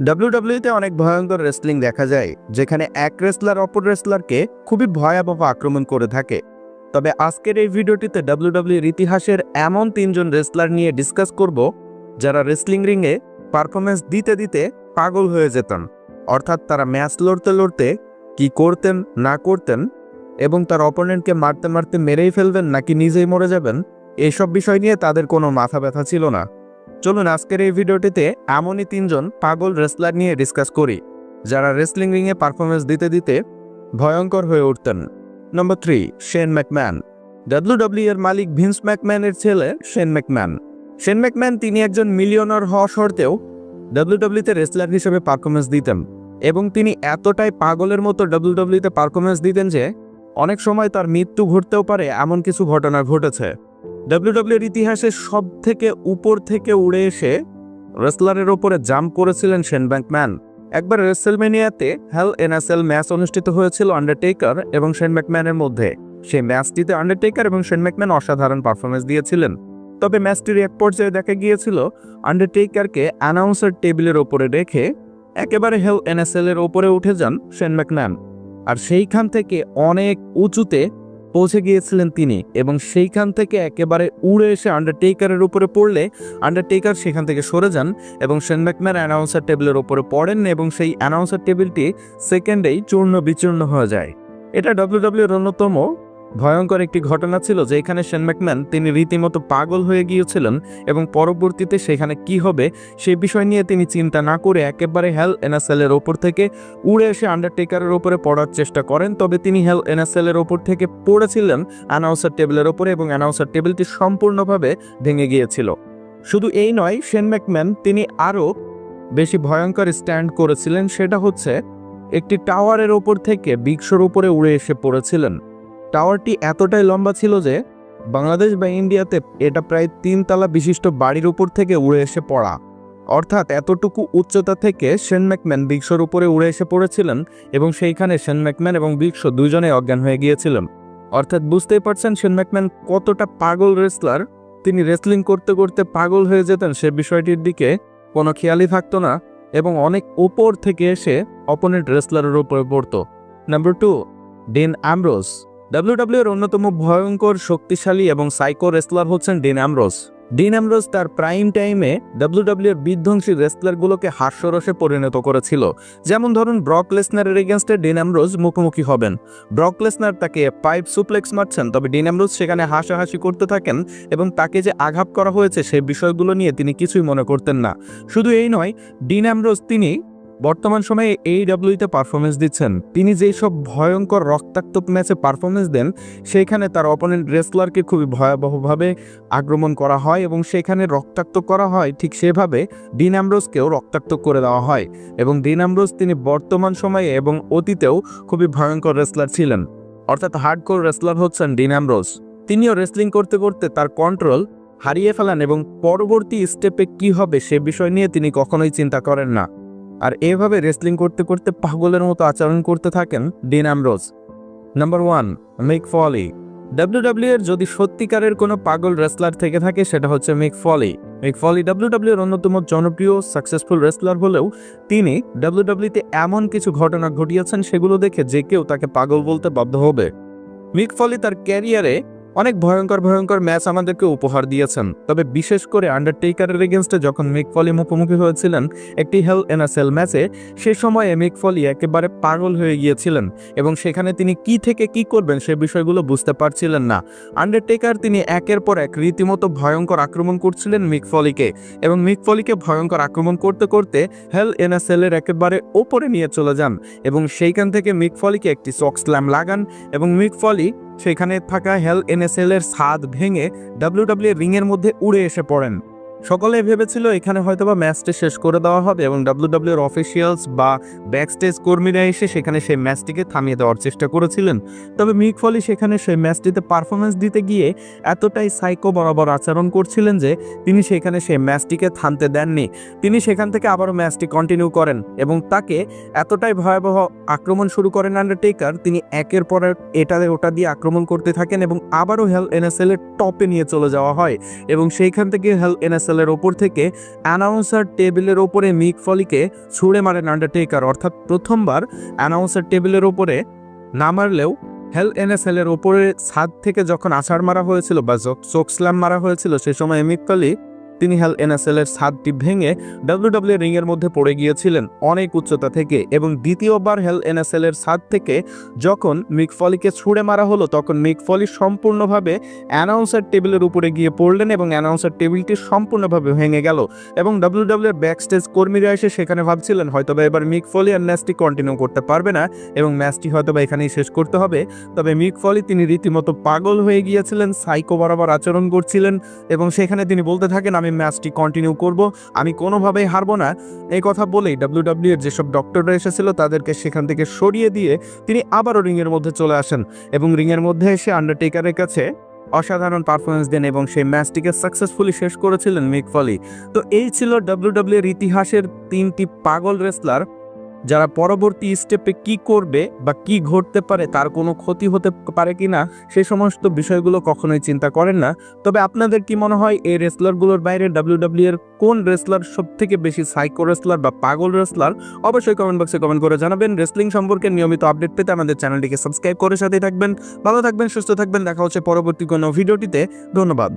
ডাব্লিউডাব্লিউতে অনেক ভয়ঙ্কর রেসলিং দেখা যায়, যেখানে এক রেসলার অপর রেসলারকে খুবই ভয়াবহ আক্রমণ করে থাকে। তবে আজকের এই ভিডিওটিতে ডাব্লিউডাব্লিউর ইতিহাসের এমন 3জন রেসলার নিয়ে ডিসকাস করব, যারা রেসলিং রিংয়ে পারফরমেন্স দিতে দিতে পাগল হয়ে যেতেন। অর্থাৎ তারা ম্যাচ লড়তে লড়তে কি করতেন না করতেন, এবং তার অপোনেন্টকে মারতে মারতে মেরেই ফেলবেন নাকি নিজেই মরে যাবেন, এইসব বিষয় নিয়ে তাদের কোনো মাথা ব্যথা ছিল না। চলুন আজকের এই ভিডিওটিতে এমনই 3জন পাগল রেসলার নিয়ে ডিসকাস করি, যারা রেসলিং রিংয়ে পারফরমেন্স দিতে দিতে ভয়ঙ্কর হয়ে উঠতেন। নম্বর 3, শেন ম্যাকম্যান। ডাব্লিউডাব্লিউ এর মালিক ভিন্স ম্যাকম্যানের ছেলে শেন ম্যাকম্যান। শেন ম্যাকম্যান তিনি একজন মিলিয়নার হওয়া সত্ত্বেও ডাব্লিউডাব্লিউতে রেসলার হিসেবে পারফরমেন্স দিতেন, এবং তিনি এতটাই পাগলের মতো ডাব্লিউডাব্লিউতে পারফরমেন্স দিতেন যে অনেক সময় তার মৃত্যু ঘটতেও পারে এমন কিছু ঘটনা ঘটেছে। ডাব্লিউডাব্লিউর ইতিহাসে সব থেকে উপর থেকে উড়ে এসে রেসলারের ওপরে জাম্প করেছিলেন শেন ম্যাকম্যান। একবার রেসেলমেনিয়াতে হেল ইন এ সেল ম্যাচ অনুষ্ঠিত হয়েছিল আন্ডারটেকার এবং শেন ম্যাকম্যানের মধ্যে। সেই ম্যাচটিতে আন্ডারটেকার এবং শেন ম্যাকম্যান অসাধারণ পারফরমেন্স দিয়েছিলেন। তবে ম্যাচটির এক পর্যায়ে দেখা গিয়েছিল আন্ডারটেকারকে অ্যানাউন্সার টেবিলের ওপরে রেখে একেবারে হেল ইন এ সেলের ওপরে উঠে যান শেন ম্যাকম্যান, আর সেইখান থেকে অনেক উঁচুতে পৌঁছে গিয়েছিলেন তিনি, এবং সেইখান থেকে একেবারে উড়ে এসে আন্ডারটেকারের উপরে পড়লে আন্ডারটেকার সেখান থেকে সরে যান এবং শেন ম্যাকম্যান অ্যানাউন্সার টেবিলের উপরে পড়েন, এবং সেই অ্যানাউন্সার টেবিলটি সেকেন্ডেই চূর্ণ বিচূর্ণ হয়ে যায়। এটা ডাব্লিউডাব্লিউর অন্যতম ভয়ঙ্কর একটি ঘটনা ছিল, যেখানে শেন ম্যাকম্যান তিনি রীতিমতো পাগল হয়ে গিয়েছিলেন, এবং পরবর্তীতে সেখানে কি হবে সেই বিষয় নিয়ে তিনি চিন্তা না করে একেবারে হেল ইন এ সেলের ওপর থেকে উড়ে এসে আন্ডারটেকারের ওপরে পড়ার চেষ্টা করেন। তবে তিনি হেল ইন এ সেলের ওপর থেকে পড়েছিলেন অ্যানাউন্সার টেবিলের ওপরে, এবং অ্যানাউন্সার টেবিলটি সম্পূর্ণভাবে ভেঙে গিয়েছিল। শুধু এই নয়, শেন ম্যাকম্যান তিনি আরও বেশি ভয়ঙ্কর স্ট্যান্ড করেছিলেন, সেটা হচ্ছে একটি টাওয়ারের ওপর থেকে বিগ শোর উপরে উড়ে এসে পড়েছিলেন। টাওয়ারটি এতটাই লম্বা ছিল যে বাংলাদেশ বা ইন্ডিয়াতে এটা প্রায় 3 তলা বিশিষ্ট বাড়ির উপর থেকে উড়ে এসে পড়া। অর্থাৎ এতটুকু উচ্চতা থেকে শেন ম্যাকম্যান বিগ শোর উপরে উড়ে এসে পড়েছিলেন, এবং সেইখানে শেন ম্যাকম্যান এবং বিগ শো দুজনেই অজ্ঞান হয়ে গিয়েছিলেন। অর্থাৎ বুঝতেই পারছেন শেন ম্যাকম্যান কতটা পাগল রেসলার। তিনি রেসলিং করতে করতে পাগল হয়ে যেতেন, সে বিষয়টির দিকে কোনো খেয়ালই থাকতো না, এবং অনেক উপর থেকে এসে অপোনেন্ট রেসলারের উপরে পড়তো। Number 2, dean Ambrose. ডাব্লিউডাব্লিউ এর অন্যতম ভয়ঙ্কর শক্তিশালী এবং সাইকো রেসলার হচ্ছেন ডিন অ্যামব্রোস। ডিন অ্যামব্রোস তার প্রাইম টাইমে ডাব্লিউডাব্লিউ এর বিধ্বংসী রেসলারগুলোকে হাস্যরসে পরিণত করেছিল। যেমন ধরুন, ব্রক লেসনারের এগেনস্টে ডিন অ্যামব্রোস মুখোমুখি হবেন। ব্রক লেসনার তাকে পাইপ সুপ্লেক্স মারছেন, তবে ডিন অ্যামব্রোস সেখানে হাসাহাসি করতে থাকেন, এবং তাকে যে আঘাত করা হয়েছে সেই বিষয়গুলো নিয়ে তিনি কিছুই মনে করতেন না। শুধু এই নয়, ডিন অ্যামব্রোস তিনি বর্তমান সময়ে AEWতে পারফরমেন্স দিচ্ছেন। তিনি যেই সব ভয়ঙ্কর রক্তাক্ত ম্যাচে পারফরমেন্স দেন, সেইখানে তার অপোনেন্ট রেসলারকে খুবই ভয়াবহভাবে আক্রমণ করা হয়, এবং সেখানে রক্তাক্ত করা হয় ঠিক সেভাবে ডিন অ্যামব্রোসকেও রক্তাক্ত করে দেওয়া হয়। এবং ডিন অ্যামব্রোস তিনি বর্তমান সময়ে এবং অতীতেও খুবই ভয়ঙ্কর রেসলার ছিলেন। অর্থাৎ হার্ডকোর রেসলার হচ্ছেন ডিন অ্যামব্রোস। তিনিও রেসলিং করতে করতে তার কন্ট্রোল হারিয়ে ফেলেন, এবং পরবর্তী স্টেপে কি হবে সে বিষয় নিয়ে তিনি কখনোই চিন্তা করেন না, আর এভাবে রেসলিং করতে করতে পাগলের মতো আচরণ করতে থাকেন ডিন অ্যামব্রোস। নাম্বার 1, মিক ফলি। ডাব্লিউডাব্লিউ এর যদি সত্যিকারের কোনো পাগল রেসলার থেকে থাকে, সেটা হচ্ছে মিক ফলি। মিক ফলি ডাব্লিউডাব্লিউ এর অন্যতম জনপ্রিয় সাকসেসফুল রেসলার হলেও তিনি ডাব্লিউডাব্লিউতে এমন কিছু ঘটনা ঘটিয়েছেন সেগুলো দেখে যে কেউ তাকে পাগল বলতে বাধ্য হবে। মিক ফলি তার ক্যারিয়ারে অনেক ভয়ঙ্কর ভয়ঙ্কর ম্যাচ আমাদেরকে উপহার দিয়েছেন, তবে বিশেষ করে আন্ডারটেকারের এগেনস্টে যখন মিক ফলি মুখোমুখি হয়েছিলেন একটি হেল ইন এ সেল ম্যাচে, সে সময়ে মিক ফলি একেবারে পাগল হয়ে গিয়েছিলেন, এবং সেখানে তিনি কি থেকে কি করবেন সে বিষয়গুলো বুঝতে পারছিলেন না। আন্ডারটেকার তিনি একের পর এক রীতিমতো ভয়ঙ্কর আক্রমণ করছিলেন মিক ফলিকে, এবং মিক ফলিকে ভয়ঙ্কর আক্রমণ করতে করতে হেল ইন এ সেলের একেবারে ওপরে নিয়ে চলে যান, এবং সেইখান থেকে মিক ফলিকে একটি চক স্ল্যাম লাগান, এবং মিক ফলি সেখানে থাকা হেল ইন এ সেলের ছাদ ভেঙে ডাব্লিউডাব্লিউ রিংয়ের মধ্যে উড়ে এসে পড়েন। সকলে ভেবেছিল এখানে হয়তোবা ম্যাচটি শেষ করে দেওয়া হবে, এবং ডাব্লিউডাব্লিউর অফিসিয়ালস বা ব্যাকস্টেজ কর্মীরা এসে সেখানে সেই ম্যাচটিকে থামিয়ে দেওয়ার চেষ্টা করেছিলেন। তবে মিক ফলি সেখানে সেই ম্যাচটিতে পারফরমেন্স দিতে গিয়ে এতটাই সাইকো বরাবর আচরণ করছিলেন যে তিনি সেখানে সেই ম্যাচটিকে থামতে দেননি। তিনি সেখান থেকে আবারও ম্যাচটি কন্টিনিউ করেন, এবং তাকে এতটাই ভয়াবহ আক্রমণ শুরু করেন আন্ডারটেকার, তিনি একের পর এক এটা ওটা দিয়ে আক্রমণ করতে থাকেন, এবং আবারও হেল ইন এ সেলের টপে নিয়ে চলে যাওয়া হয়, এবং সেইখান থেকে হেল ইন এ এর ওপর থেকে অ্যানাউন্সার টেবিলের ওপরে মিক ফলিকে ছুঁড়ে মারেন আন্ডারটেকার। অর্থাৎ প্রথমবার অ্যানাউন্সার টেবিলের ওপরে না মারলেও হেল ইন এ সেলের ওপরে ছাদ থেকে যখন আছাড় মারা হয়েছিল বা চোক স্ল্যাম মারা হয়েছিল, সে সময় মিক ফলি তিনি হেল ইন এ সেলের ছাদটি ভেঙে ডাব্লিউডাব্লিউ রিং এর মধ্যে পড়ে গিয়েছিলেন অনেক উচ্চতা থেকে। এবং দ্বিতীয়বার হেল ইন এ সেলের ছাদ থেকে যখন মিক ফলিকে ছুঁড়ে মারা হলো, তখন মিক ফলি সম্পূর্ণভাবে অ্যানাউন্সার টেবিলের উপরে গিয়ে পড়লেন এবং অ্যানাউন্সার টেবিলটি সম্পূর্ণভাবে ভেঙে গেল। এবং ডাব্লিউডাব্লিউ এর ব্যাকস্টেজ কর্মীরা এসে সেখানে ভাবছিলেন হয়তোবা এবার মিক ফলি আর ম্যাচটি কন্টিনিউ করতে পারবে না এবং ম্যাচটি হয়তোবা এখানেই শেষ করতে হবে। তবে মিক ফলি তিনি রীতিমতো পাগল হয়ে গিয়েছিলেন, সাইকো বরাবর আচরণ করছিলেন এবং সেখানে তিনি বলতে থাকেন আমি ম্যাচটি কন্টিনিউ করব, আমি কোনোভাবেই হারবো না। এই কথা বলেই ডাব্লিউডাব্লিউ এর যেসব ডক্টররা এসেছিল তাদেরকে সেখান থেকে সরিয়ে দিয়ে তিনি আবারও রিংয়ের মধ্যে চলে আসেন এবং রিংয়ের মধ্যে এসে আন্ডারটেকারের কাছে অসাধারণ পারফরমেন্স দেন এবং সেই ম্যাচটিকে সাকসেসফুলি শেষ করেছিলেন মিক ফলি। তো এই ছিল ডাব্লিউডাব্লিউ এর ইতিহাসের 3টি পাগল রেসলার যারা পরবর্তী স্টেপে কি করবে বা কি ঘটতে পারে, তার কোনো ক্ষতি হতে পারে কিনা, সেই সমস্ত বিষয়গুলো কখনোই চিন্তা করেন না। তবে আপনাদের কি মনে হয় এই রেসলারগুলোর বাইরে ডাব্লিউডাব্লিউ এর কোন রেসলার সবথেকে বেশি সাইকো রেসলার বা পাগল রেসলার? অবশ্যই কমেন্ট বক্সে কমেন্ট করে জানাবেন। রেসলিং সম্পর্কে নিয়মিত আপডেট পেতে আমাদের চ্যানেলটিকে সাবস্ক্রাইব করে সাথে থাকবেন। ভালো থাকবেন, সুস্থ থাকবেন। দেখা হচ্ছে পরবর্তী কোনো ভিডিওটিতে। ধন্যবাদ।